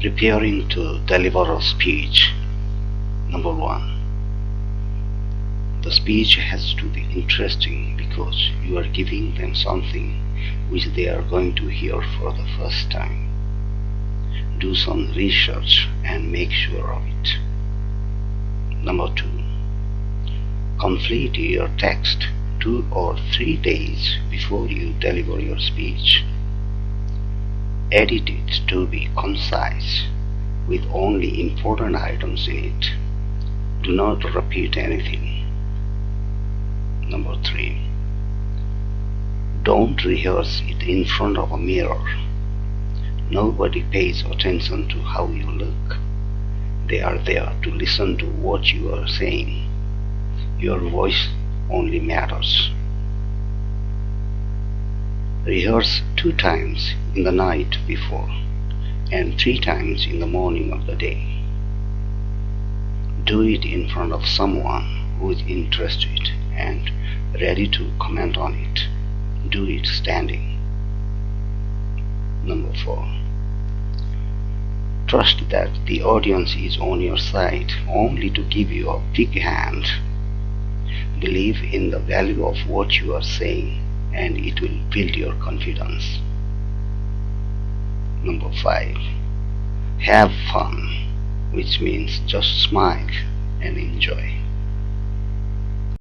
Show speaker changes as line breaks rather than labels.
Preparing to deliver a speech. Number 1. The speech has to be interesting because you are giving them something which they are going to hear for the first time. Do some research and make sure of it. Number 2. Complete your text 2 or 3 days before you deliver your speech. Edit it to be concise, with only important items in it. Do not repeat anything. Number 3. Don't rehearse it in front of a mirror. Nobody pays attention to how you look. They are there to listen to what you are saying. Your voice only matters. Rehearse 2 times in the night before and 3 times in the morning of the day. Do it in front of someone who is interested and ready to comment on it. Do it standing. Number 4. Trust that the audience is on your side only to give you a big hand. Believe in the value of what you are saying and it will build your confidence. Number 5. Have fun, which means just smile and enjoy.